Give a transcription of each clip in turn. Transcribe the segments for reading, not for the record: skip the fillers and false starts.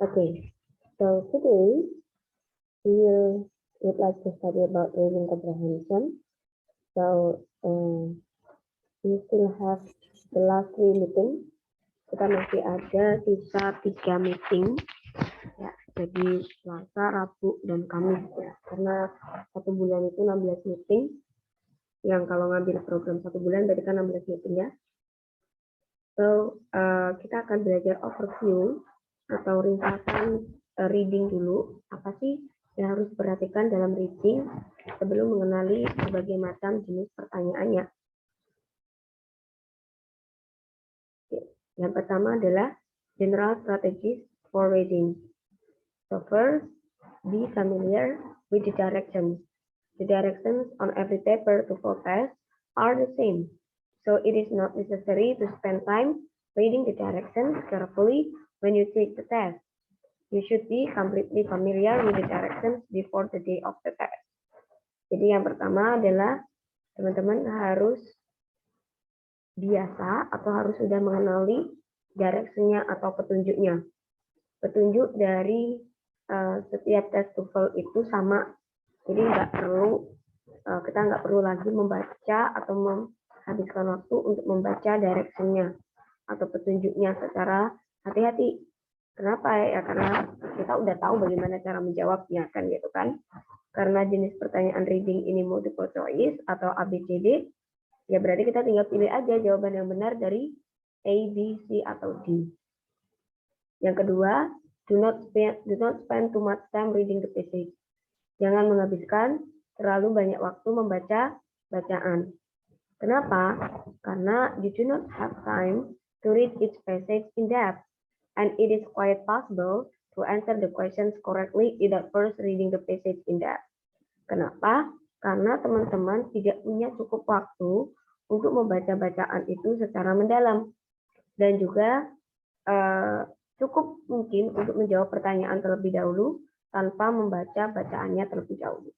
Okay, so today we would like to study about reading comprehension. So we still have the last 3 meeting. Kita masih ada sisa 3 meeting. Ya, jadi Selasa, Rabu, dan Kamis ya. Karena 1 bulan itu 16 meeting. Yang kalau ngambil program 1 bulan berarti kan 16 meeting ya. So kita akan belajar overview atau ringkasan reading dulu. Apa sih yang harus diperhatikan dalam reading sebelum mengenali berbagai macam jenis pertanyaannya. Yang pertama adalah general strategies for reading. So first, be familiar with the directions. The directions on every paper to fall test are the same. So it is not necessary to spend time reading the directions carefully when you take the test. You should be completely familiar with the directions before the day of the test. Jadi yang pertama adalah teman-teman harus biasa atau harus sudah mengenali direction-nya atau petunjuknya. Petunjuk dari setiap tes TOEFL itu sama. Jadi kita nggak perlu lagi membaca atau menghabiskan waktu untuk membaca direction-nya atau petunjuknya secara hati-hati. Kenapa ya? Karena kita udah tahu bagaimana cara menjawabnya kan gitu kan. Karena jenis pertanyaan reading ini multiple choice atau ABCD, ya berarti kita tinggal pilih aja jawaban yang benar dari A, B, C atau D. Yang kedua, do not spend too much time reading the passage. Jangan menghabiskan terlalu banyak waktu membaca bacaan. Kenapa? Karena you do not have time to read each passage in depth, and it is quite possible to answer the questions correctly without first reading the passage in depth. Kenapa? Karena teman-teman tidak punya cukup waktu untuk membaca bacaan itu secara mendalam, dan juga cukup mungkin untuk menjawab pertanyaan terlebih dahulu tanpa membaca bacaannya terlebih dahulu.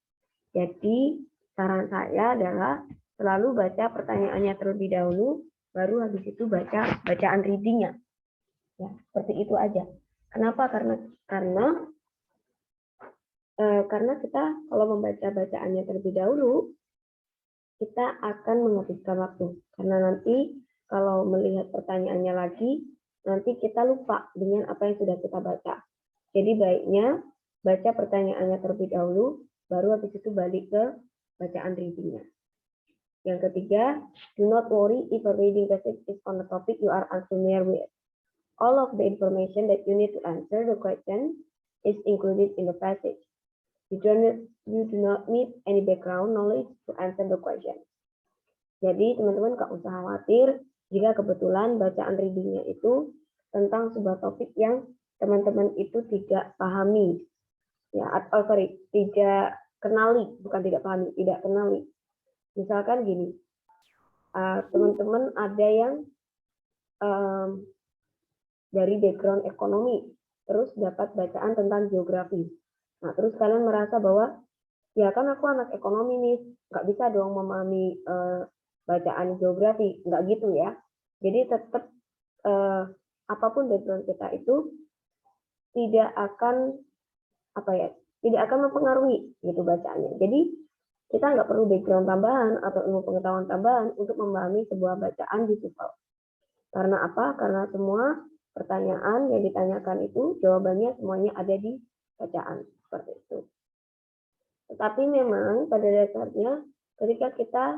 Jadi saran saya adalah selalu baca pertanyaannya terlebih dahulu, baru habis itu baca bacaan readingnya. Ya, seperti itu aja. Kenapa? Karena kita kalau membaca bacaannya terlebih dahulu, kita akan menghabiskan waktu. Karena nanti kalau melihat pertanyaannya lagi, nanti kita lupa dengan apa yang sudah kita baca. Jadi baiknya baca pertanyaannya terlebih dahulu, baru habis itu balik ke bacaan readingnya. Yang ketiga, do not worry if a reading passage is on a topic you are unfamiliar with. All of the information that you need to answer the question is included in the passage. You do not need any background knowledge to answer the question. Jadi teman-teman nggak usah khawatir jika kebetulan bacaan readingnya itu tentang sebuah topik yang teman-teman itu tidak pahami. Ya, tidak kenali, bukan tidak pahami, tidak kenali. Misalkan gini, teman-teman ada yang dari background ekonomi, terus dapat bacaan tentang geografi. Nah, terus kalian merasa bahwa, ya kan aku anak ekonomi nih, nggak bisa dong memahami bacaan geografi, nggak gitu ya. Jadi tetap apapun background kita itu tidak akan mempengaruhi gitu bacaannya. Jadi kita nggak perlu background tambahan atau ilmu pengetahuan tambahan untuk memahami sebuah bacaan di TOEFL. Karena apa? Karena semua pertanyaan yang ditanyakan itu jawabannya semuanya ada di bacaan seperti itu. Tetapi memang pada dasarnya ketika kita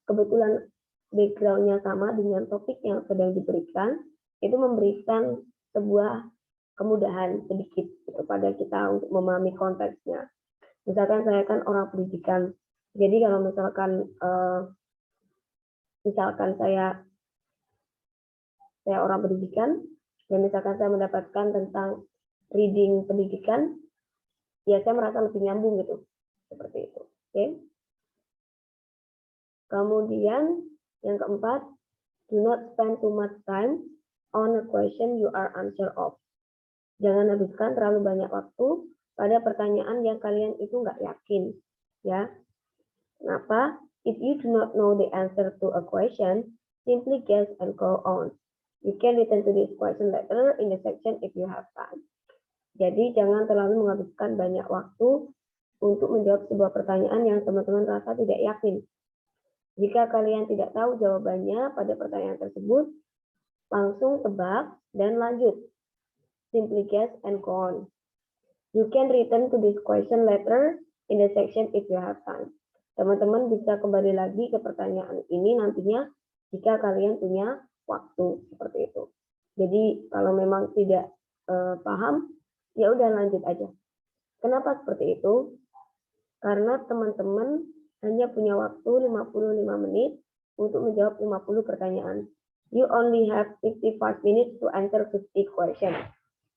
kebetulan background-nya sama dengan topik yang sedang diberikan, itu memberikan sebuah kemudahan sedikit kepada kita untuk memahami konteksnya. Misalkan saya kan orang pendidikan, jadi kalau misalkan saya orang pendidikan, dan misalkan saya mendapatkan tentang reading pendidikan, ya saya merasa lebih nyambung gitu, seperti itu. Oke. Kemudian yang keempat, do not spend too much time on a question you are unsure of. Jangan habiskan terlalu banyak waktu pada pertanyaan yang kalian itu nggak yakin, ya. Kenapa? If you do not know the answer to a question, simply guess and go on. You can return to this question later in the section if you have time. Jadi jangan terlalu menghabiskan banyak waktu untuk menjawab sebuah pertanyaan yang teman-teman rasa tidak yakin. Jika kalian tidak tahu jawabannya pada pertanyaan tersebut, langsung tebak dan lanjut. Simply guess and go on. You can return to this question later in the section if you have time. Teman-teman bisa kembali lagi ke pertanyaan ini nantinya jika kalian punya waktu seperti itu. Jadi kalau memang tidak paham, ya udah lanjut aja. Kenapa seperti itu? Karena teman-teman hanya punya waktu 55 menit untuk menjawab 50 pertanyaan. You only have 55 minutes to answer 50 questions.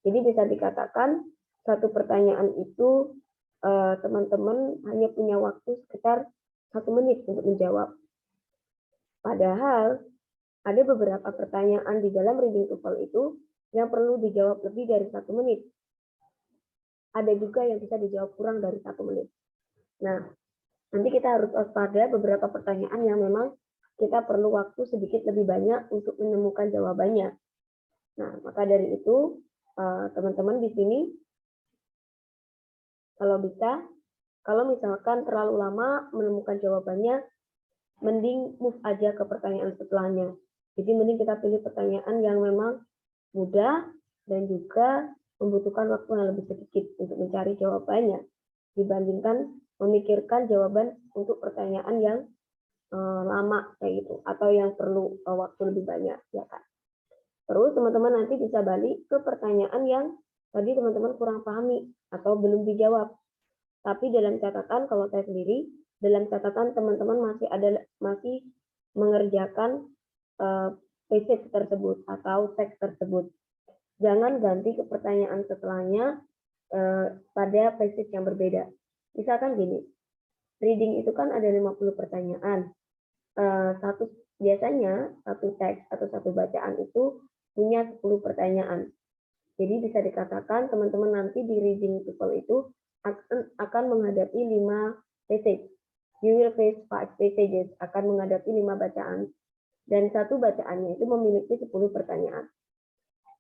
Jadi bisa dikatakan satu pertanyaan itu teman-teman hanya punya waktu sekitar 1 menit untuk menjawab. Padahal ada beberapa pertanyaan di dalam reading TOEFL itu yang perlu dijawab lebih dari 1 menit. Ada juga yang bisa dijawab kurang dari 1 menit. Nah, nanti kita harus waspada beberapa pertanyaan yang memang kita perlu waktu sedikit lebih banyak untuk menemukan jawabannya. Nah, maka dari itu teman-teman di sini kalau bisa, kalau misalkan terlalu lama menemukan jawabannya, mending move aja ke pertanyaan setelahnya. Jadi mending kita pilih pertanyaan yang memang mudah dan juga membutuhkan waktu yang lebih sedikit untuk mencari jawabannya dibandingkan memikirkan jawaban untuk pertanyaan yang lama kayak gitu atau yang perlu waktu lebih banyak, ya kan. Terus teman-teman nanti bisa balik ke pertanyaan yang tadi teman-teman kurang pahami atau belum dijawab. Tapi dalam catatan, kalau saya sendiri, dalam catatan teman-teman masih mengerjakan passage tersebut atau teks tersebut. Jangan ganti ke pertanyaan setelahnya pada passage yang berbeda. Misalkan gini, reading itu kan ada 50 pertanyaan. Biasanya satu teks atau satu bacaan itu punya 10 pertanyaan. Jadi bisa dikatakan teman-teman nanti di reading TOEFL itu akan menghadapi 5 passage. You will face 5 passages, akan menghadapi 5 bacaan. Dan satu bacaannya itu memiliki 10 pertanyaan.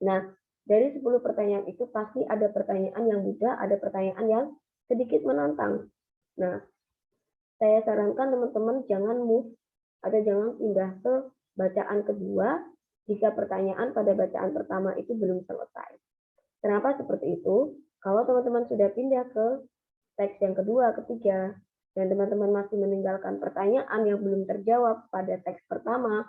Nah, dari 10 pertanyaan itu pasti ada pertanyaan yang mudah, ada pertanyaan yang sedikit menantang. Nah, saya sarankan teman-teman jangan move atau jangan pindah ke bacaan kedua jika pertanyaan pada bacaan pertama itu belum selesai. Kenapa seperti itu? Kalau teman-teman sudah pindah ke teks yang kedua, ketiga, dan teman-teman masih meninggalkan pertanyaan yang belum terjawab pada teks pertama,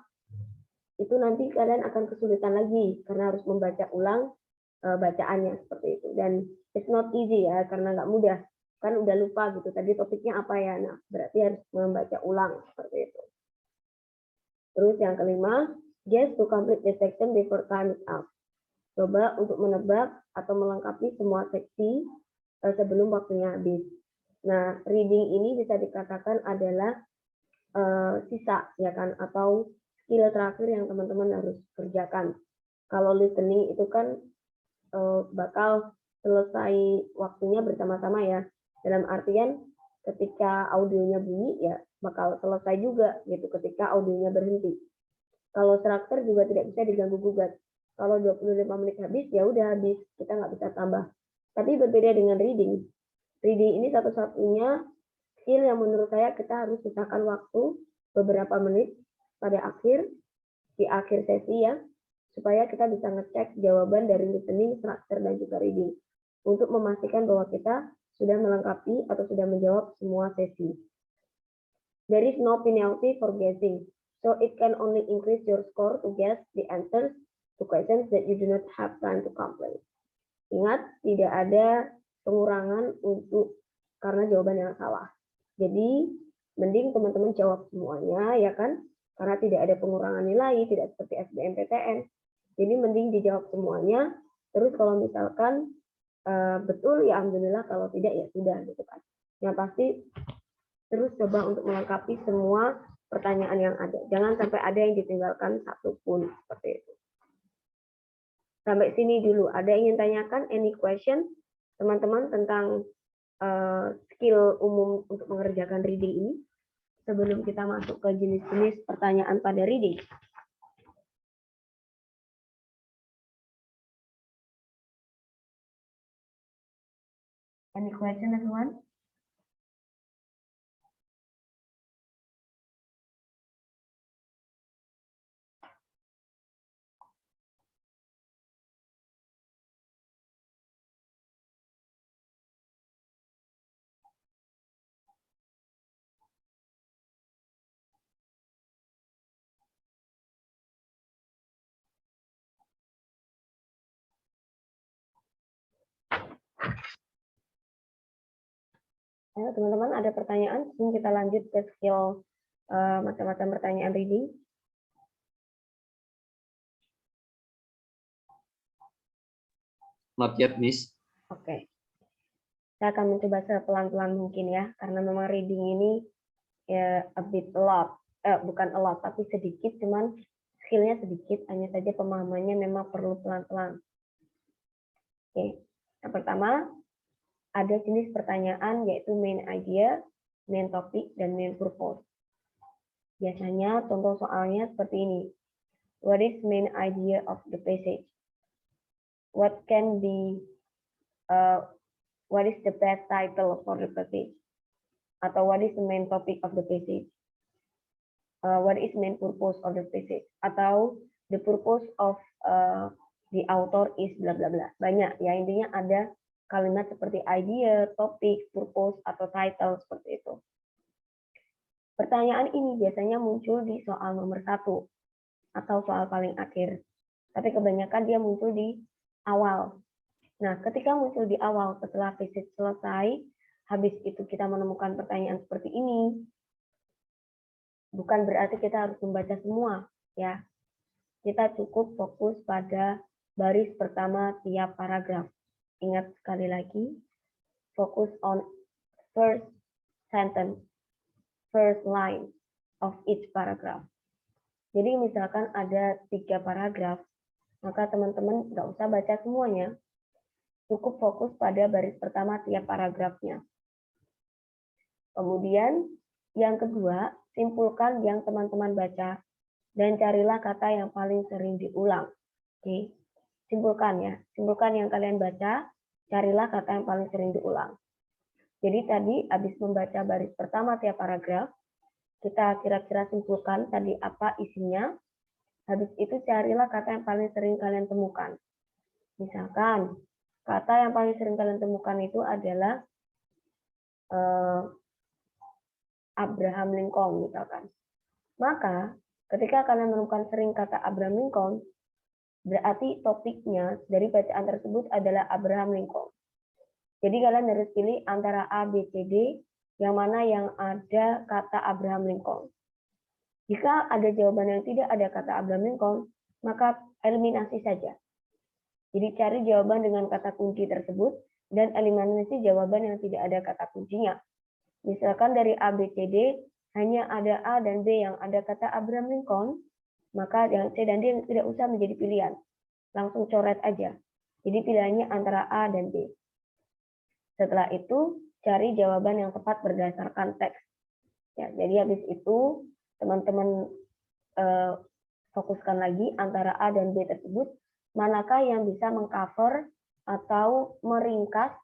itu nanti kalian akan kesulitan lagi karena harus membaca ulang bacaannya seperti itu. Dan it's not easy ya, karena nggak mudah. Kan udah lupa gitu, tadi topiknya apa ya, nah berarti harus membaca ulang seperti itu. Terus yang kelima, guess to complete the section before time is up. Coba untuk menebak atau melengkapi semua seksi sebelum waktunya habis. Nah, reading ini bisa dikatakan adalah sisa ya kan, atau skill terakhir yang teman-teman harus kerjakan. Kalau listening itu kan bakal selesai waktunya bersama-sama ya. Dalam artian ketika audionya bunyi ya bakal selesai juga gitu ketika audionya berhenti. Kalau struktur juga tidak bisa diganggu gugat. Kalau 25 menit habis ya udah habis, kita nggak bisa tambah. Tapi berbeda dengan reading. Reading ini satu-satunya skill yang menurut saya kita harus sisakan waktu beberapa menit pada di akhir sesi ya, supaya kita bisa ngecek jawaban dari listening, struktur, dan juga reading. Untuk memastikan bahwa kita sudah melengkapi atau sudah menjawab semua sesi. There is no penalty for guessing, so it can only increase your score to guess the answers to questions that you do not have time to complete. Ingat, tidak ada pengurangan untuk karena jawaban yang salah. Jadi, mending teman-teman jawab semuanya, ya kan? Karena tidak ada pengurangan nilai, tidak seperti SBMPTN. Jadi, mending dijawab semuanya. Terus kalau misalkan betul, ya alhamdulillah. Kalau tidak, ya sudah, gitu kan. Yang pasti, terus coba untuk melengkapi semua pertanyaan yang ada. Jangan sampai ada yang ditinggalkan satupun, seperti itu. Sampai sini dulu. Ada yang ingin tanyakan? Any question, teman-teman, tentang skill umum untuk mengerjakan reading ini? Sebelum kita masuk ke jenis-jenis pertanyaan pada reading. Any question, everyone? Ayo teman-teman, ada pertanyaan? Sebelum kita lanjut ke skill macam-macam pertanyaan reading. Not yet, Miss. Oke. Saya akan mencoba sepelan-pelan mungkin ya, karena memang reading ini ya a bit a lot. Bukan a lot, tapi sedikit, cuman skillnya sedikit, hanya saja pemahamannya memang perlu pelan-pelan. Oke. Yang pertama, ada jenis pertanyaan yaitu main idea, main topic, dan main purpose. Biasanya contoh soalnya seperti ini. What is main idea of the passage? What can be, what is the best title for the passage? Atau what is the main topic of the passage? What is main purpose of the passage? Atau the purpose of the author is bla bla bla. Banyak ya, intinya ada kalimat seperti idea, topik, purpose, atau title seperti itu. Pertanyaan ini biasanya muncul di soal nomor 1 atau soal paling akhir. Tapi kebanyakan dia muncul di awal. Nah, ketika muncul di awal setelah passage selesai, habis itu kita menemukan pertanyaan seperti ini, bukan berarti kita harus membaca semua, ya. Kita cukup fokus pada baris pertama tiap paragraf. Ingat sekali lagi, fokus on first sentence, first line of each paragraph. Jadi misalkan ada 3 paragraf, maka teman-teman nggak usah baca semuanya. Cukup fokus pada baris pertama tiap paragrafnya. Kemudian yang kedua, simpulkan yang teman-teman baca dan carilah kata yang paling sering diulang. Oke. Simpulkan ya, simpulkan yang kalian baca, carilah kata yang paling sering diulang. Jadi tadi habis membaca baris pertama tiap paragraf, kita kira-kira simpulkan tadi apa isinya. Habis itu carilah kata yang paling sering kalian temukan. Misalkan, kata yang paling sering kalian temukan itu adalah Abraham Lincoln misalkan. Maka ketika kalian menemukan sering kata Abraham Lincoln, berarti topiknya dari bacaan tersebut adalah Abraham Lincoln. Jadi kalian harus pilih antara A, B, C, D, yang mana yang ada kata Abraham Lincoln. Jika ada jawaban yang tidak ada kata Abraham Lincoln, maka eliminasi saja. Jadi cari jawaban dengan kata kunci tersebut dan eliminasi jawaban yang tidak ada kata kuncinya. Misalkan dari A, B, C, D hanya ada A dan B yang ada kata Abraham Lincoln, maka yang C dan D tidak usah menjadi pilihan. Langsung coret aja. Jadi pilihannya antara A dan B. Setelah itu, cari jawaban yang tepat berdasarkan teks. Ya, jadi habis itu, teman-teman fokuskan lagi antara A dan B tersebut, manakah yang bisa mengcover atau meringkas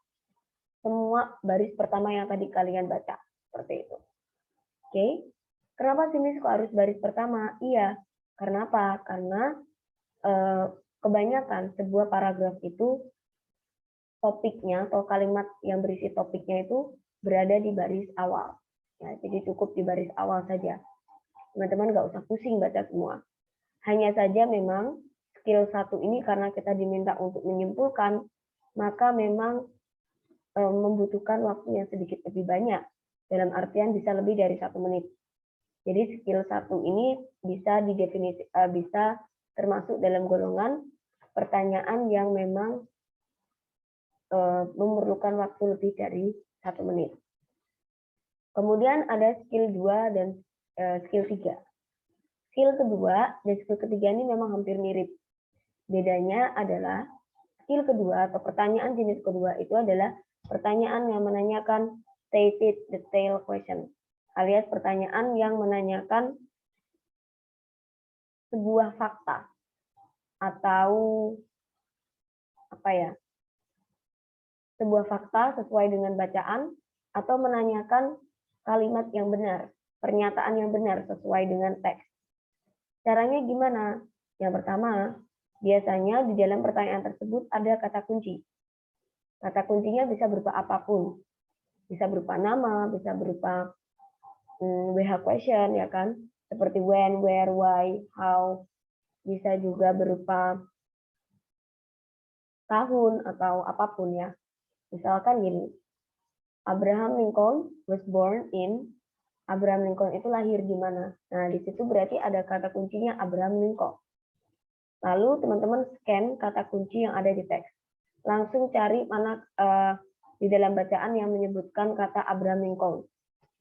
semua baris pertama yang tadi kalian baca. Seperti itu. Oke. Kenapa sih Miss kok harus baris pertama? Iya, karena apa? Karena kebanyakan sebuah paragraf itu topiknya atau kalimat yang berisi topiknya itu berada di baris awal. Ya, jadi cukup di baris awal saja. Teman-teman nggak usah pusing baca semua. Hanya saja memang skill 1 ini karena kita diminta untuk menyimpulkan, maka memang membutuhkan waktu yang sedikit lebih banyak. Dalam artian bisa lebih dari 1 menit. Jadi skill 1 ini bisa bisa termasuk dalam golongan pertanyaan yang memang memerlukan waktu lebih dari 1 menit. Kemudian ada skill 2 dan skill 3. Skill kedua dan skill ketiga ini memang hampir mirip. Bedanya adalah skill kedua atau pertanyaan jenis kedua itu adalah pertanyaan yang menanyakan stated detail question, alias pertanyaan yang menanyakan sebuah fakta atau apa ya? sebuah fakta sesuai dengan bacaan, atau menanyakan kalimat yang benar, pernyataan yang benar sesuai dengan teks. Caranya gimana? Yang pertama, biasanya di dalam pertanyaan tersebut ada kata kunci. Kata kuncinya bisa berupa apapun. Bisa berupa nama, bisa berupa WH question, ya kan? Seperti when, where, why, how. Bisa juga berupa tahun atau apapun ya. Misalkan gini, Abraham Lincoln was born in, Abraham Lincoln itu lahir di mana? Nah, di situ berarti ada kata kuncinya Abraham Lincoln. Lalu teman-teman scan kata kunci yang ada di teks. Langsung cari mana di dalam bacaan yang menyebutkan kata Abraham Lincoln.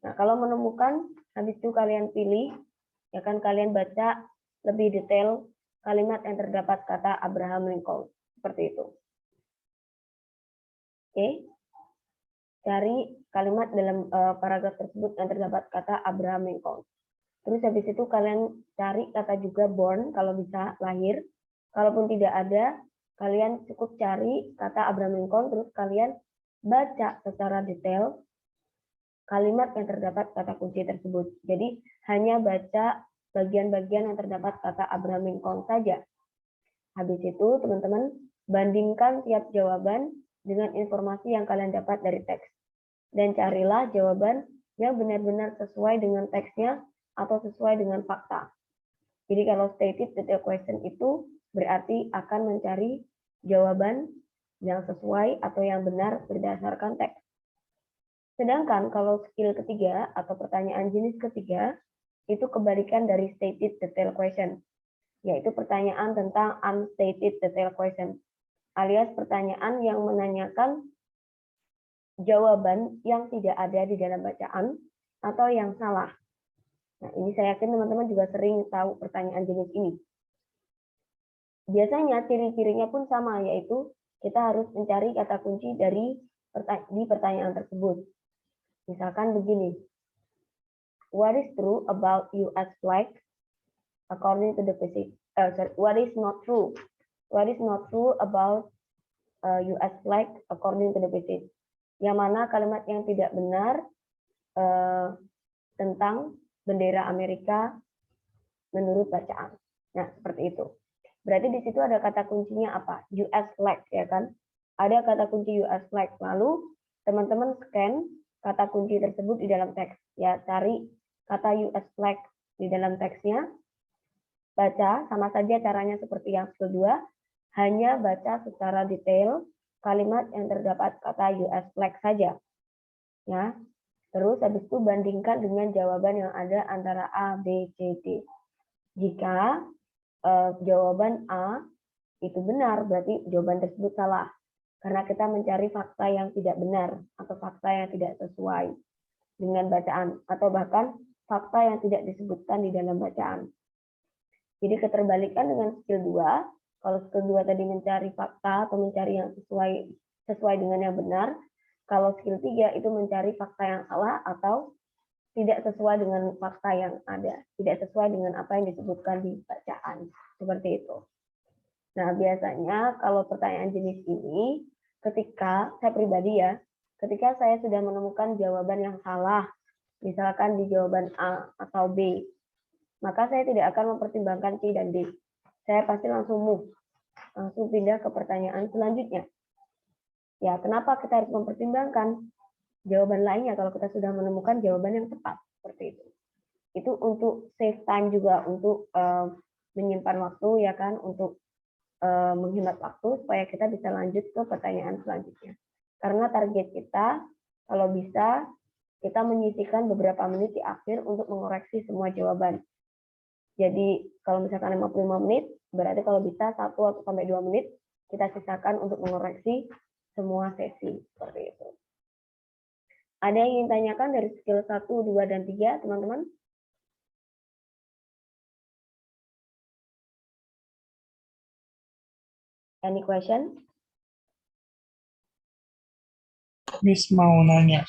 Nah, kalau menemukan, habis itu kalian pilih, ya kan, kalian baca lebih detail kalimat yang terdapat kata Abraham Lincoln. Seperti itu. Oke. Cari kalimat dalam paragraf tersebut yang terdapat kata Abraham Lincoln. Terus habis itu kalian cari kata juga born, kalau bisa lahir. Kalaupun tidak ada, kalian cukup cari kata Abraham Lincoln, terus kalian baca secara detail kalimat yang terdapat kata kunci tersebut. Jadi hanya baca bagian-bagian yang terdapat kata Abraham Lincoln saja. Habis itu teman-teman bandingkan tiap jawaban dengan informasi yang kalian dapat dari teks. Dan carilah jawaban yang benar-benar sesuai dengan teksnya atau sesuai dengan fakta. Jadi kalau stated detail question itu berarti akan mencari jawaban yang sesuai atau yang benar berdasarkan teks. Sedangkan kalau skill ketiga atau pertanyaan jenis ketiga, itu kebalikan dari stated detail question, yaitu pertanyaan tentang unstated detail question, alias pertanyaan yang menanyakan jawaban yang tidak ada di dalam bacaan atau yang salah. Nah, ini saya yakin teman-teman juga sering tahu pertanyaan jenis ini. Biasanya ciri-cirinya pun sama, yaitu kita harus mencari kata kunci di pertanyaan tersebut. Misalkan begini, what is true about US flag according to the physics? What is not true? What is not true about US flag according to the physics? Yang mana kalimat yang tidak benar tentang bendera Amerika menurut bacaan. Nah, seperti itu. Berarti di situ ada kata kuncinya apa? US flag, ya kan? Ada kata kunci US flag. Lalu teman-teman scan kata kunci tersebut di dalam teks. Ya, cari kata US flag di dalam teksnya. Baca, sama saja caranya seperti yang kedua. Hanya baca secara detail kalimat yang terdapat kata US flag saja. Ya. Terus habis itu bandingkan dengan jawaban yang ada antara A, B, C, D. Jika jawaban A itu benar, berarti jawaban tersebut salah. Karena kita mencari fakta yang tidak benar atau fakta yang tidak sesuai dengan bacaan atau bahkan fakta yang tidak disebutkan di dalam bacaan. Jadi keterbalikan dengan skill 2, kalau skill 2 tadi mencari fakta atau mencari yang sesuai dengan yang benar, kalau skill 3 itu mencari fakta yang salah atau tidak sesuai dengan fakta yang ada, tidak sesuai dengan apa yang disebutkan di bacaan. Seperti itu. Nah, biasanya kalau pertanyaan jenis ini, ketika saya pribadi ya, ketika saya sudah menemukan jawaban yang salah, misalkan di jawaban A atau B, maka saya tidak akan mempertimbangkan C dan D. Saya pasti langsung move, langsung pindah ke pertanyaan selanjutnya. Ya, kenapa kita harus mempertimbangkan jawaban lainnya kalau kita sudah menemukan jawaban yang tepat? Seperti itu. Itu untuk save time juga, untuk menyimpan waktu, ya kan, untuk menghemat waktu supaya kita bisa lanjut ke pertanyaan selanjutnya. Karena target kita, kalau bisa, kita menyisihkan beberapa menit di akhir untuk mengoreksi semua jawaban. Jadi kalau misalkan 55 menit, berarti kalau bisa 1-2 menit kita sisakan untuk mengoreksi semua sesi. Seperti itu. Ada yang ingin tanyakan dari skill 1, 2, dan 3, teman-teman? Any question? Miss mau nanya.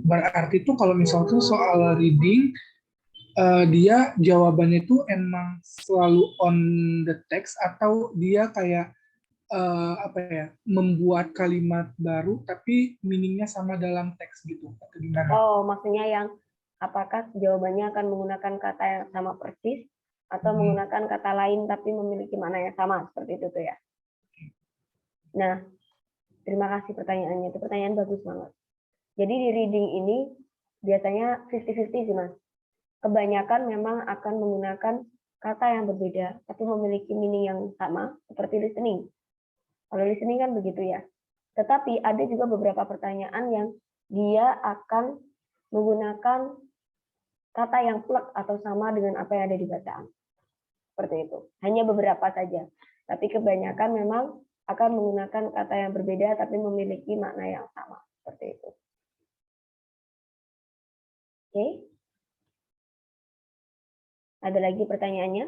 Berarti itu kalau misalnya soal reading, dia jawabannya itu emang selalu on the text atau dia kayak apa ya, membuat kalimat baru tapi meaningnya sama dalam teks gitu atau gimana? Oh, maksudnya yang apakah jawabannya akan menggunakan kata yang sama persis atau menggunakan kata lain tapi memiliki makna yang sama seperti itu tuh ya. Nah, terima kasih pertanyaannya. Itu pertanyaan bagus banget. Jadi di reading ini biasanya 50-50 sih, Mas. Kebanyakan memang akan menggunakan kata yang berbeda tapi memiliki meaning yang sama seperti listening. Kalau listening kan begitu ya. Tetapi ada juga beberapa pertanyaan yang dia akan menggunakan kata yang plek atau sama dengan apa yang ada di bacaan. Seperti itu. Hanya beberapa saja. Tapi kebanyakan memang akan menggunakan kata yang berbeda tapi memiliki makna yang sama. Seperti itu. Oke. Ada lagi pertanyaannya?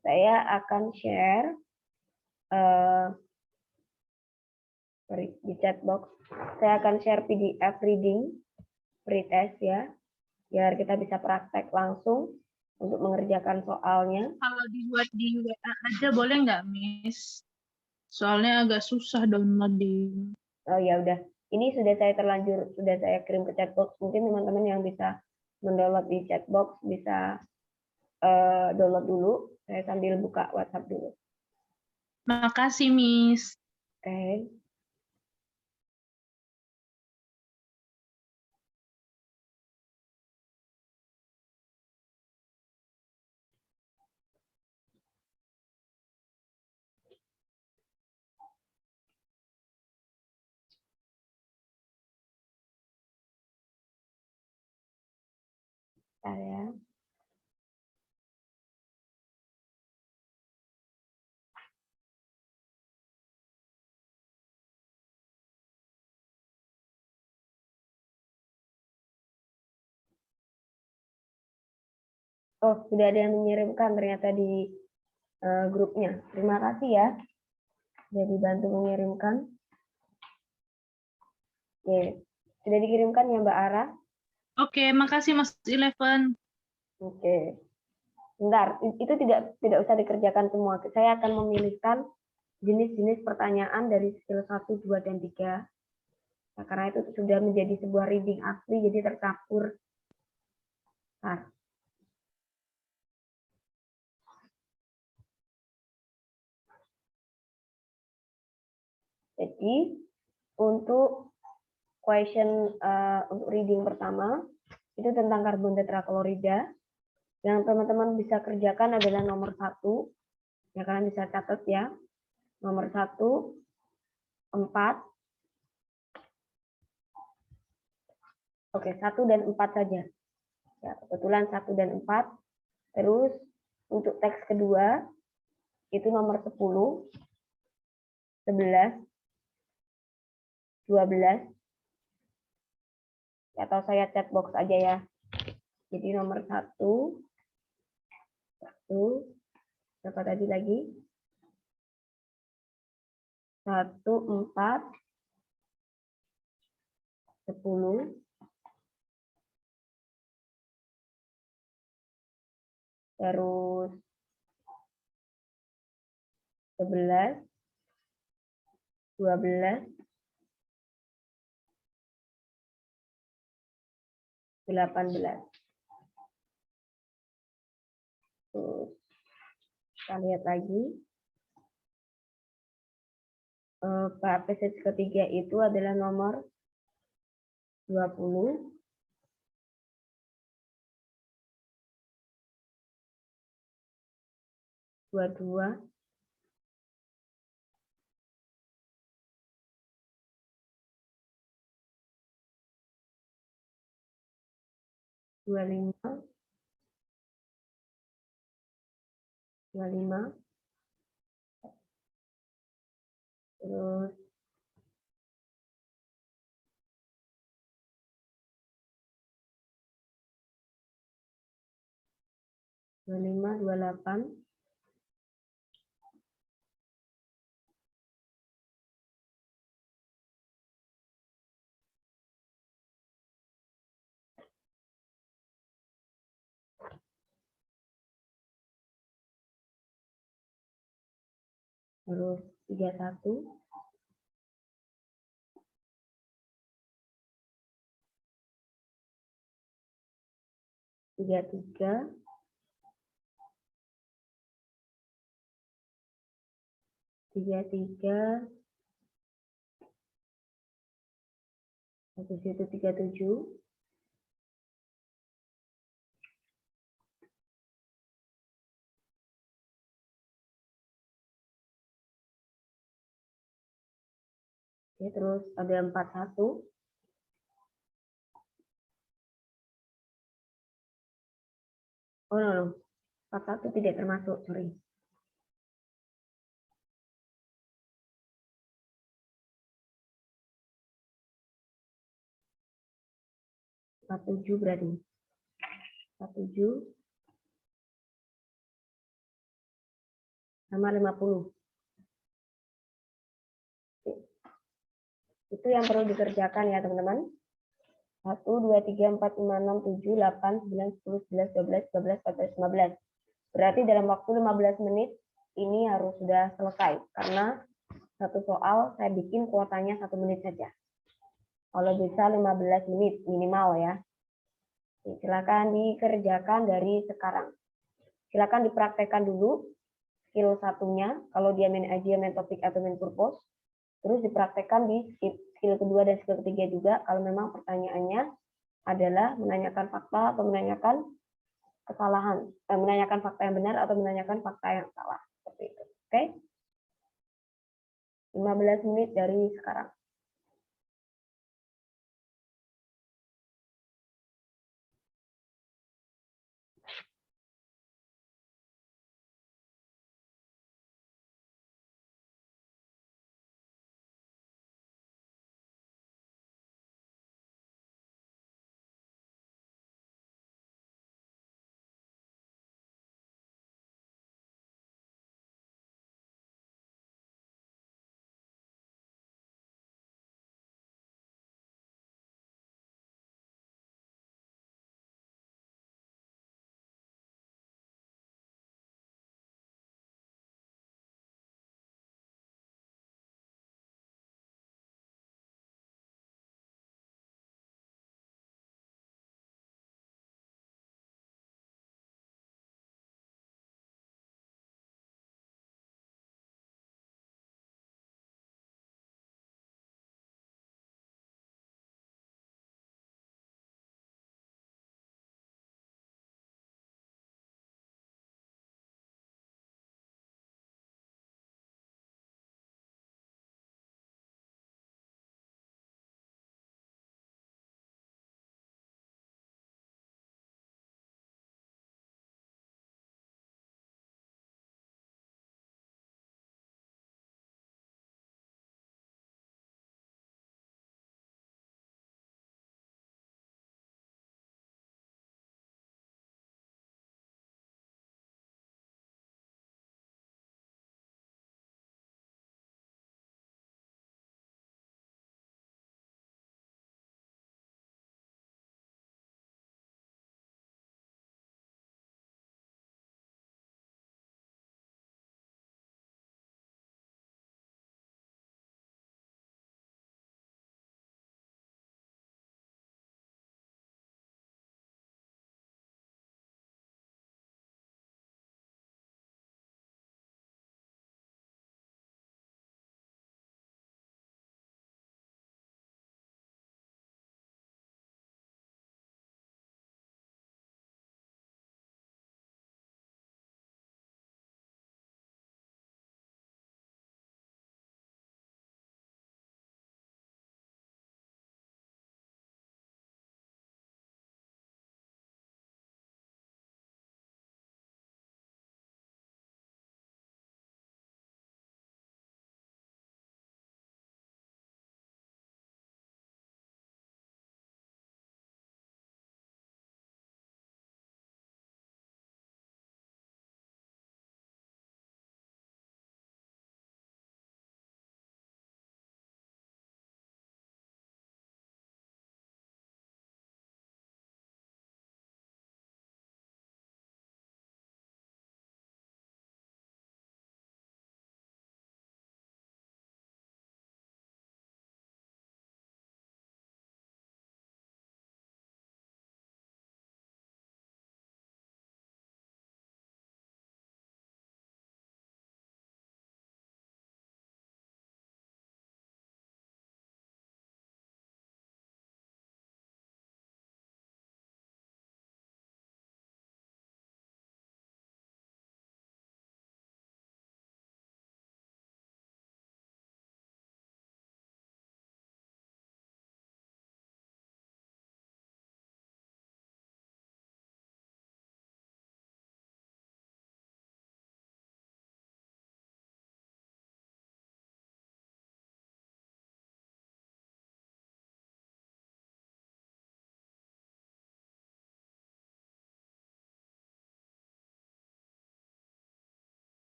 Saya akan share di chat box. Saya akan share PDF reading pretest ya, biar kita bisa praktek langsung untuk mengerjakan soalnya. Kalau dibuat di WA aja boleh nggak, Miss? Soalnya agak susah downloading. Oh ya udah, ini sudah saya kirim ke chat box. Mungkin teman-teman yang bisa mendownload di chat box bisa download dulu. Saya sambil buka WhatsApp dulu. Makasih, Miss. Oke. Saya Oh, sudah ada yang mengirimkan ternyata di grupnya. Terima kasih ya. Sudah dibantu mengirimkan. Oke. Sudah dikirimkan ya Mbak Ara? Oke, makasih Mas Eleven. Oke. Bentar, itu tidak usah dikerjakan semua. Saya akan memilihkan jenis-jenis pertanyaan dari skill 1, 2, dan 3. Nah, karena itu sudah menjadi sebuah reading asli, jadi tercampur. Nah, jadi untuk untuk reading pertama itu tentang karbon tetraklorida. Yang teman-teman bisa kerjakan adalah nomor 1. Ya kalian bisa catat ya. Nomor 1, 4. Oke, 1 dan 4 saja. Ya, kebetulan 1 dan 4. Terus untuk teks kedua itu nomor 10, 11, 12. Atau saya chat box aja ya. Jadi nomor 1, berapa tadi lagi? 1, 4, 10, terus 11, 12, 18. Terus kita lihat lagi. Passage ketiga itu adalah nomor 20, 22, 25, 25, terus 25, 28, terus 31, tiga tiga, habis itu 37, oke, terus ada 41, oh no, 41 tidak termasuk, sorry. 47 berarti. 47 sama 50. Oke. Itu yang perlu dikerjakan ya teman-teman. 1, 2, 3, 4, 5, 6, 7, 8, 9, 10, 11, 12, 13, 14, 15. Berarti dalam waktu 15 menit ini harus sudah selesai. Karena satu soal saya bikin kuotanya 1 menit saja. Kalau bisa 15 menit minimal ya. Silakan dikerjakan dari sekarang. Silakan dipraktekkan dulu skill satunya, kalau dia main idea, main topik, atau main purpose. Terus dipraktekkan di skill kedua dan skill ketiga juga, kalau memang pertanyaannya adalah menanyakan fakta atau menanyakan kesalahan. Menanyakan fakta yang benar atau menanyakan fakta yang salah. Seperti itu. Oke? 15 menit dari sekarang.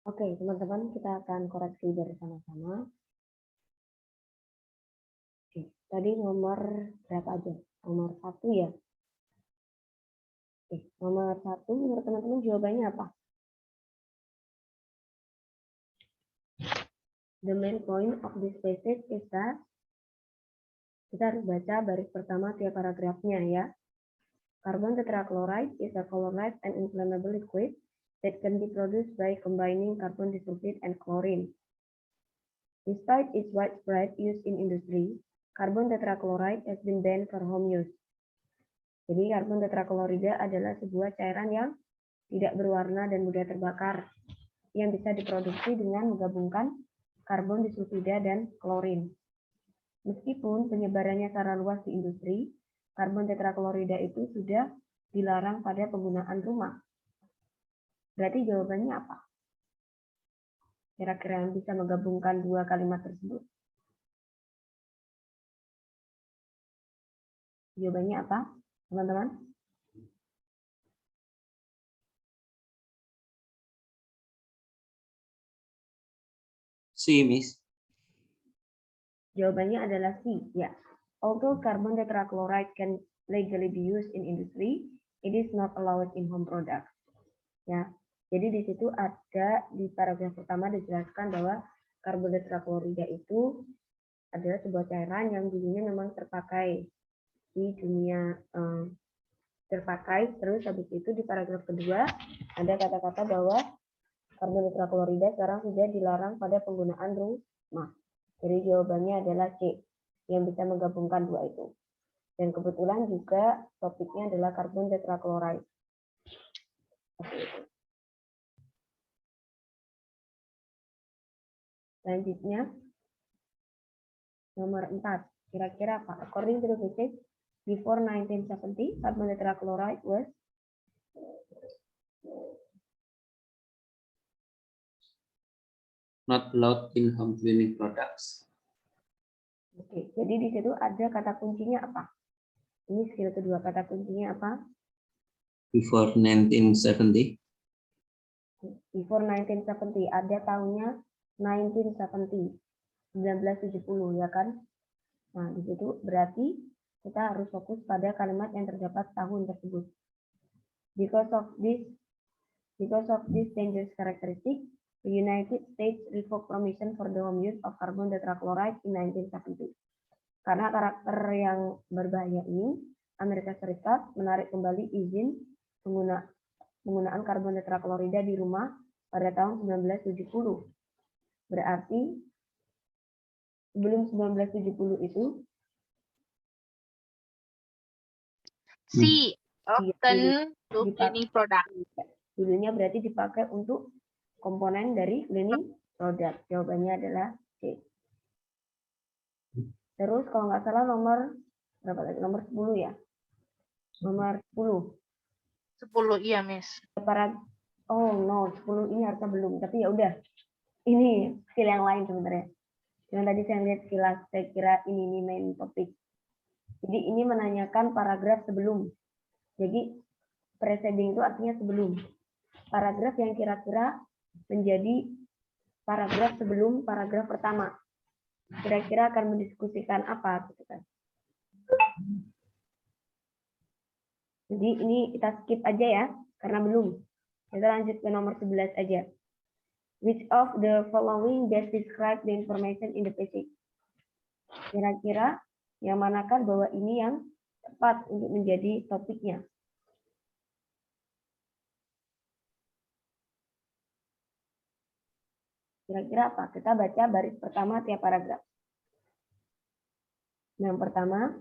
Oke, teman-teman, kita akan koreksi bersama-sama. Oke, tadi nomor berapa aja? Nomor 1 ya? Oke, nomor 1 menurut teman-teman jawabannya apa? The main point of this passage is that kita harus baca baris pertama tiap paragrafnya ya. Carbon tetrachloride is a colorless and inflammable liquid that can be produced by combining carbon disulfide and chlorine. Despite its widespread use in industry, carbon tetrachloride has been banned for home use. Jadi karbon tetraklorida adalah sebuah cairan yang tidak berwarna dan mudah terbakar, yang bisa diproduksi dengan menggabungkan karbon disulfida dan klorin. Meskipun penyebarannya secara luas di industri, karbon tetraklorida itu sudah dilarang pada penggunaan rumah. Berarti jawabannya apa? Kira-kira yang bisa menggabungkan dua kalimat tersebut? Jawabannya apa, teman-teman? C, Miss. Jawabannya adalah C, ya. Although carbon tetrachloride can legally be used in industry, it is not allowed in home products. Ya, jadi di situ ada di paragraf pertama dijelaskan bahwa karbon tetraklorida itu adalah sebuah cairan yang dulunya memang terpakai di dunia terpakai. Terus habis itu di paragraf kedua ada kata-kata bahwa karbon tetraklorida sekarang sudah dilarang pada penggunaan rumah. Jadi jawabannya adalah C, yang bisa menggabungkan dua itu. Dan kebetulan juga topiknya adalah karbon tetrakloride. Selanjutnya, nomor 4. Kira-kira apa? According to the physics, before 1970, carbon tetrachloride was Not allowed in home cleaning products. Oke, jadi di situ ada kata kuncinya apa? Ini skill kedua, kata kuncinya apa? Before 1970. Before 1970, ada tahunnya 1970, 1970 ya kan? Nah, di situ berarti kita harus fokus pada kalimat yang terdapat tahun tersebut. Because of this dangerous characteristic, the United States revoked permission for the home use of carbon tetrachloride in 1970. Karena karakter yang berbahaya ini, Amerika Serikat menarik kembali izin penggunaan karbon tetraklorida di rumah pada tahun 1970. Berarti sebelum 1970 itu C, often to cleaning product. dulunya berarti dipakai untuk komponen dari cleaning product. Jawabannya adalah C. Terus kalau nggak salah nomor berapa lagi? Nomor 10 ya. Nomor 10. 10, iya, Miss. Oh no, 10 ini harusnya belum. Tapi ya udah. Ini skill yang lain sebenarnya. Yang tadi saya lihat sekilas, saya kira ini main topik. Jadi ini menanyakan paragraf sebelum. Jadi preceding itu artinya sebelum. Paragraf yang kira-kira menjadi paragraf sebelum paragraf pertama. Kira-kira akan mendiskusikan apa gitu kan. Jadi ini kita skip aja ya, karena belum. Kita lanjut ke nomor 11 aja. Which of the following best describe the information in the passage? Kira-kira yang manakah bahwa ini yang tepat untuk menjadi topiknya? Kira-kira apa? Kita baca baris pertama tiap paragraf. Yang pertama.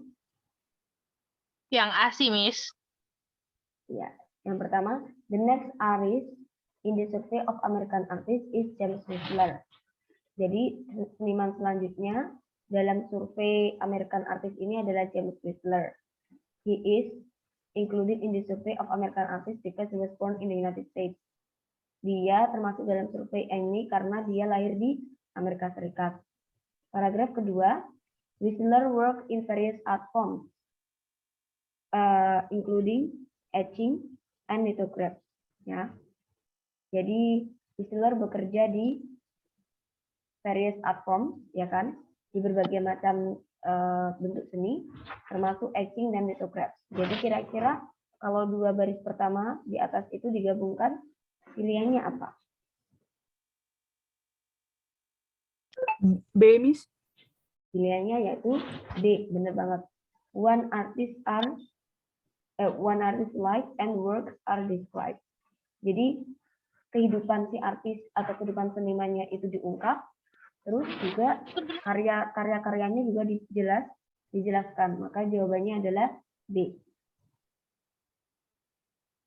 Yang A sih, Miss. Ya, yang pertama. The next artist in the survey of American artists is James Whistler. Jadi seniman selanjutnya dalam survei American artist ini adalah James Whistler. He is included in the survey of American artists because he was born in the United States. Dia termasuk dalam survei ini karena dia lahir di Amerika Serikat. Paragraf kedua, Whistler worked in various art forms, including etching and lithography. Ya, jadi Whistler bekerja di various art forms, ya kan? Di berbagai macam bentuk seni, termasuk etching dan lithograph. Jadi kira-kira kalau dua baris pertama di atas itu digabungkan, pilihannya apa? B, Miss. Pilihannya yaitu D, benar banget. One artist life and works are described. Jadi kehidupan si artis atau kehidupan senimannya itu diungkap, terus juga karya-karyanya juga dijelaskan. Maka jawabannya adalah B.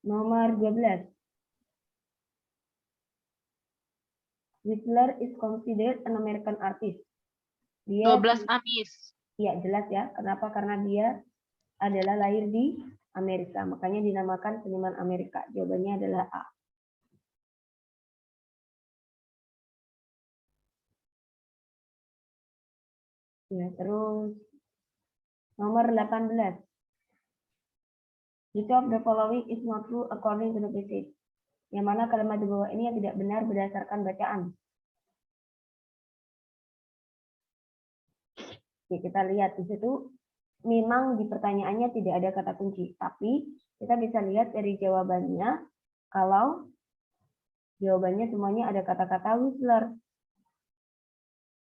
Nomor 12. Whistler is considered an American artist. Dia 12 A, Miss. Iya, jelas ya. Kenapa? Karena dia adalah lahir di Amerika. Makanya dinamakan seniman Amerika. Jawabannya adalah A. Ya, terus nomor 18. Which of the following is not true according to the passage? Yang mana kalimat di bawah ini yang tidak benar berdasarkan bacaan? Oke, kita lihat di situ memang di pertanyaannya tidak ada kata kunci, tapi kita bisa lihat dari jawabannya kalau jawabannya semuanya ada kata-kata Whistler.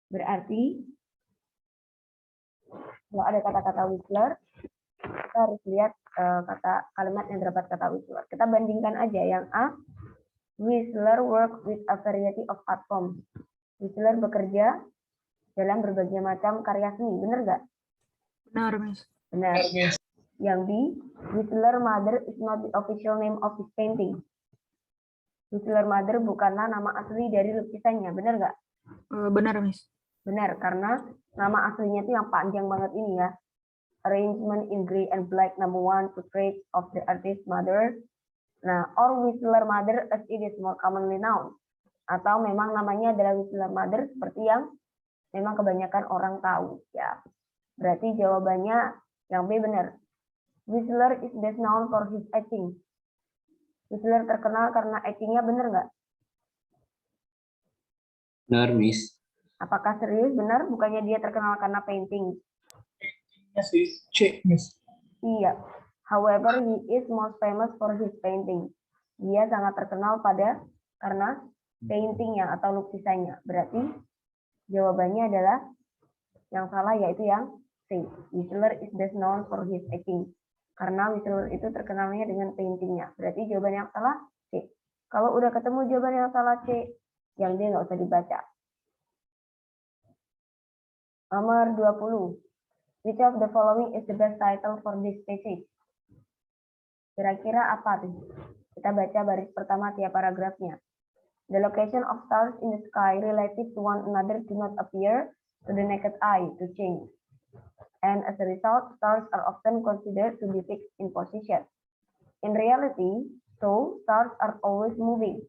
Berarti kalau ada kata-kata Whistler, kita harus lihat kalimat yang terdapat kata Whistler. Kita bandingkan aja yang A. Whistler work with a variety of art forms. Whistler bekerja dalam berbagai macam karya seni, benar nggak? Benar, Miss. Benar. Yang B, Whistler Mother is not the official name of his painting. Whistler Mother bukanlah nama asli dari lukisannya, benar nggak? Benar, Miss. Benar, karena nama aslinya itu yang panjang banget ini ya. Arrangement in gray and black number 1 portrait of the artist mother. Nah, or Whistler Mother as it is more commonly known. Atau memang namanya adalah Whistler Mother seperti yang memang kebanyakan orang tahu ya. Berarti jawabannya yang B benar. Whistler is best known for his etching. Whistler terkenal karena etchingnya, benar nggak? Benar, Miss. Apakah serius benar? Bukannya dia terkenal karena painting? Ya sih, C, Miss. Iya. However, he is most famous for his painting. Dia sangat terkenal karena paintingnya atau lukisannya. Berarti jawabannya adalah yang salah, yaitu yang C. Whistler is best known for his etching. Karena Whistler itu terkenalnya dengan paintingnya. Berarti jawaban yang salah C. Kalau udah ketemu jawaban yang salah C, yang D nggak usah dibaca. Nomor 20. Which of the following is the best title for this passage? Kira-kira apa tuh? Kita baca baris pertama tiap paragrafnya. The location of stars in the sky relative to one another do not appear to the naked eye to change. And as a result, stars are often considered to be fixed in position. In reality, so stars are always moving.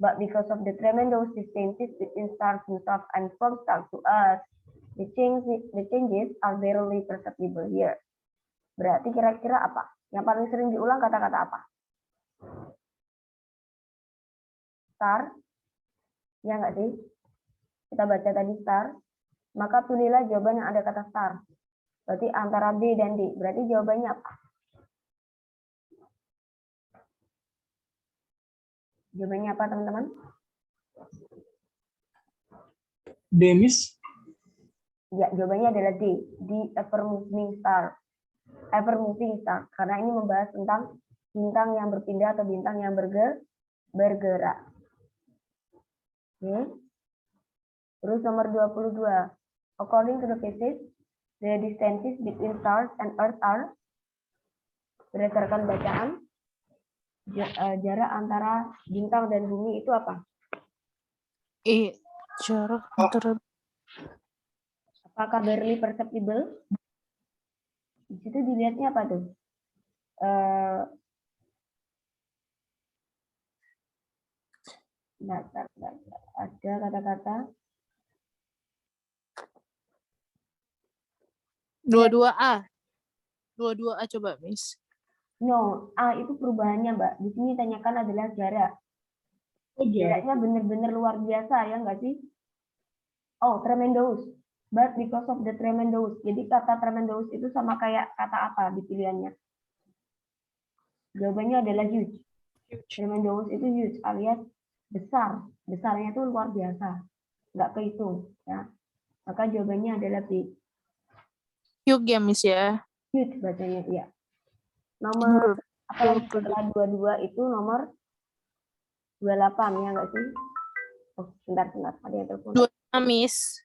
But because of the tremendous distances between stars themselves and from stars to us, the changes are barely perceptible here. Berarti kira-kira apa? Yang paling sering diulang kata-kata apa? Star. Ya nggak sih? Kita baca tadi star. Maka pilihlah jawaban yang ada kata star. Berarti antara B dan D. Berarti jawabannya apa? Jawabannya apa, teman-teman? D, Miss. Ya, jawabannya adalah D. The ever moving star. Ever moving star. Karena ini membahas tentang bintang yang berpindah atau bintang yang bergerak. Oke. Terus nomor 22. According to the physics, the distances between stars and earth are, berdasarkan bacaan, jarak antara bintang dan bumi itu apa? Jarak antara. Apakah barely perceptible? Di situ dilihatnya apa tuh? Ada kata-kata 22A. 22A coba, Miss. no, A itu perubahannya, Mbak. Di sini tanyakan adalah jarak. Oh, jarak. Jaraknya benar-benar luar biasa, ya nggak sih? Oh, tremendous. But because of the tremendous. Jadi kata tremendous itu sama kayak kata apa di pilihannya? Jawabannya adalah huge. Tremendous itu huge alias besar. Besarnya itu luar biasa. Nggak kehitung. Ya. Maka jawabannya adalah B. Yuk ya, Miss ya. Huge bacanya, ya. Nomor, apalagi betul. setelah 22 itu nomor 28, ya nggak sih? Oh, bentar. Ada yang telepon. 2, Miss.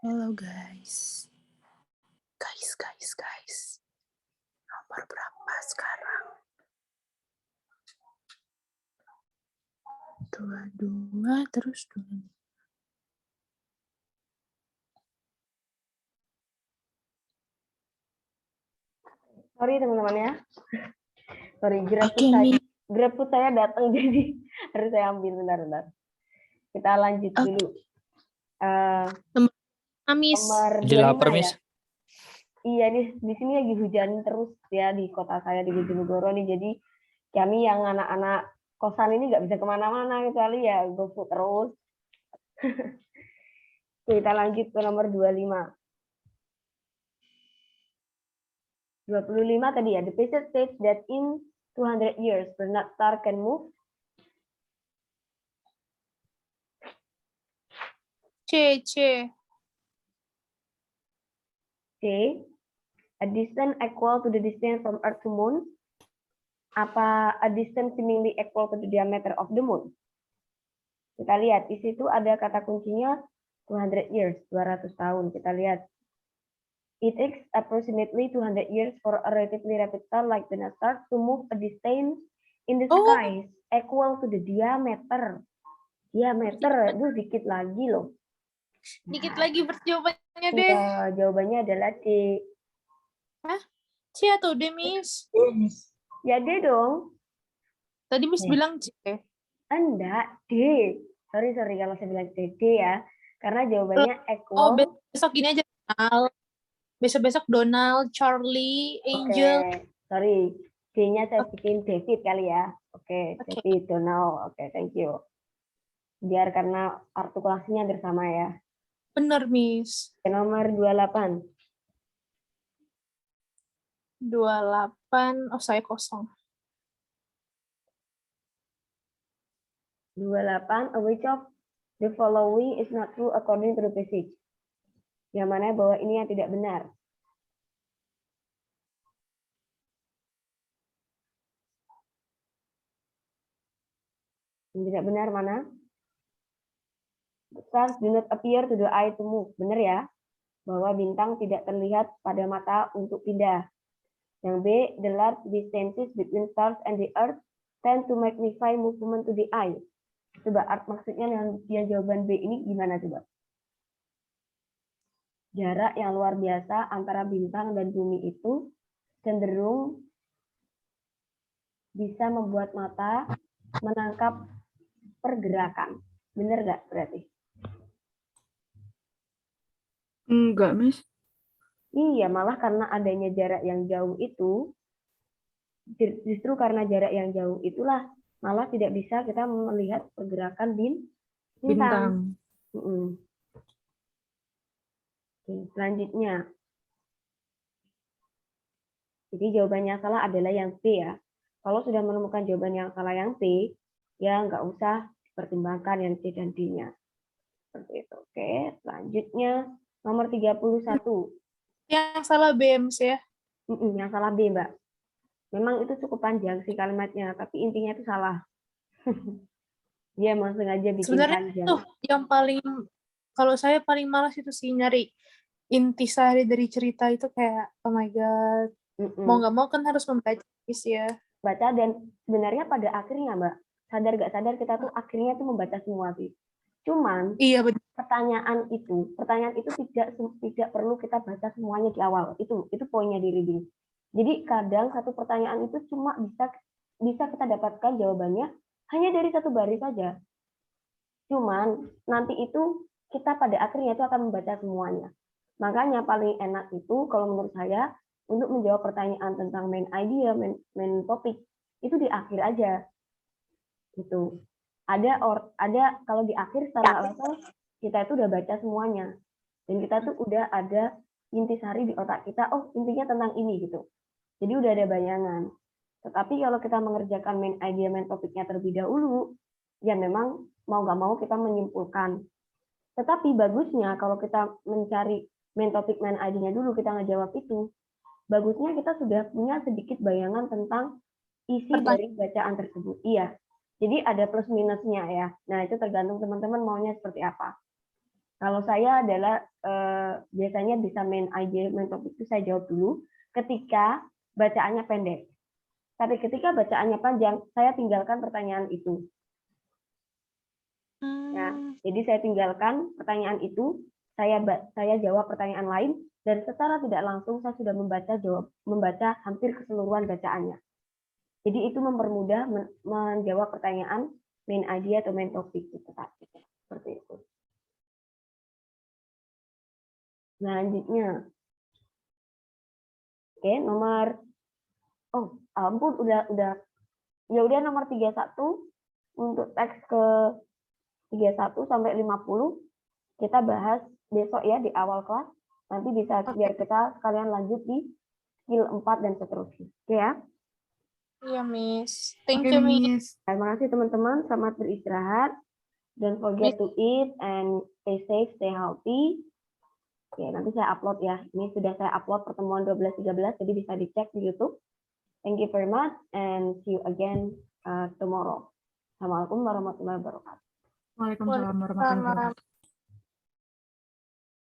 Halo guys. Guys. Nomor berapa sekarang? 22 terus 2. Sorry teman-teman ya. Sorry, Oke, Miss. GrabFood saya datang jadi harus saya ambil bentar. Kita lanjut Oke. dulu. Miss. Nomor Jadi 25 lapar, ya. Miss. Iya nih, di sini lagi hujan terus ya di kota saya di Bojonegoro nih. Jadi kami yang anak-anak kosan ini nggak bisa kemana-mana kecuali ya GoFood terus. Kita lanjut ke nomor 25. 25 tadi ya. The patient states that in 200 years Bernard Starr can move. C. C. A distance equal to the distance from Earth to Moon. Apa a distance seemingly equal to the diameter of the Moon? Kita lihat, di situ ada kata kuncinya 200 years, 200 tahun. Kita lihat. It takes approximately 200 years for a relatively rapid star like the star to move a distance in the Oh. skies equal to the diameter. Diameter, itu dikit lagi loh. Dikit lagi jawabannya deh. Ya, jawabannya adalah C. C atau D, Miss? Oh, Miss. Ya D dong. Tadi Miss bilang C. Enggak, D. Sorry kalau saya bilang D ya. Karena jawabannya Oh, equal. besok gini aja. Donald. Besok-besok Donald, Charlie, Angel. Oke, sorry. D-nya saya bikin David kali ya. Oke, Oke. David, Donald. Oke, thank you. Biar karena artikulasinya bersama ya. Bener, Miss. Oke, nomor 28. 28. Oh, saya kosong. 28. Which of the following is not true according to the passage? Yang mana bahwa ini yang tidak benar. Yang tidak benar mana? The stars do not appear to the eye to move. Benar ya? Bahwa bintang tidak terlihat pada mata untuk pindah. Yang B, the large distances between stars and the earth tend to magnify movement to the eye. Coba maksudnya yang jawaban B ini gimana coba? Jarak yang luar biasa antara bintang dan bumi itu cenderung bisa membuat mata menangkap pergerakan. Benar nggak berarti? Enggak, Miss. Iya, malah karena adanya jarak yang jauh itu, justru karena jarak yang jauh itulah malah tidak bisa kita melihat pergerakan bintang. Bintang. Oke, selanjutnya. Jadi jawabannya salah adalah yang C ya. Kalau sudah menemukan jawaban yang salah yang C, ya nggak usah dipertimbangkan yang C dan D-nya. Seperti itu. Oke, selanjutnya nomor 31. Yang salah B, Miss ya. Yang salah B, Mbak. Memang itu cukup panjang sih kalimatnya, tapi intinya itu salah. Dia emang sengaja bikin Sebenarnya panjang. tuh yang paling, kalau saya paling malas itu sih nyari intisari dari cerita itu kayak, oh my God. Mau nggak mau kan harus membaca, Miss ya. Baca dan sebenarnya pada akhirnya, Mbak, sadar gak sadar kita tuh akhirnya tuh membaca semua sih. Cuman Iya, betul. pertanyaan itu tidak perlu kita baca semuanya di awal. Itu poinnya di reading. Jadi kadang satu pertanyaan itu cuma bisa kita dapatkan jawabannya hanya dari satu baris saja. Cuman nanti itu kita pada akhirnya itu akan membaca semuanya. Makanya paling enak itu kalau menurut saya untuk menjawab pertanyaan tentang main idea, main topik itu di akhir aja. Gitu. Ada kalau di akhir secara langsung kita itu udah baca semuanya. Dan kita tuh udah ada intisari di otak kita, oh intinya tentang ini gitu. Jadi udah ada bayangan. Tetapi kalau kita mengerjakan main idea, main topiknya terlebih dahulu, ya memang mau nggak mau kita menyimpulkan. Tetapi bagusnya kalau kita mencari main topik, main idea-nya dulu, kita ngejawab itu, bagusnya kita sudah punya sedikit bayangan tentang isi dari bacaan tersebut. Iya. Jadi ada plus minusnya ya. Nah itu tergantung teman-teman maunya seperti apa. Kalau saya adalah biasanya bisa main idea, main topik itu saya jawab dulu ketika bacaannya pendek. Tapi ketika bacaannya panjang, saya tinggalkan pertanyaan itu. Ya, jadi saya tinggalkan pertanyaan itu, saya jawab pertanyaan lain, dan secara tidak langsung saya sudah membaca hampir keseluruhan bacaannya. Jadi itu mempermudah menjawab pertanyaan main idea atau main topik itu tadi. Seperti itu. Selanjutnya. Oke, nomor ampun udah ya udah nomor 31 untuk teks ke 31 sampai 50 kita bahas besok ya di awal kelas. Nanti bisa biar kita sekalian lanjut di skill 4 dan seterusnya. Oke ya. Iya, Miss. Thank Oke, you, Miss. Miss. Terima kasih teman-teman, selamat beristirahat. Don't forget to eat and stay safe, stay healthy. Oke, nanti saya upload ya. Ini sudah saya upload pertemuan 12-13, jadi bisa dicek di YouTube. Thank you very much and see you again tomorrow. Assalamualaikum warahmatullahi wabarakatuh. Waalaikumsalam warahmatullahi wabarakatuh.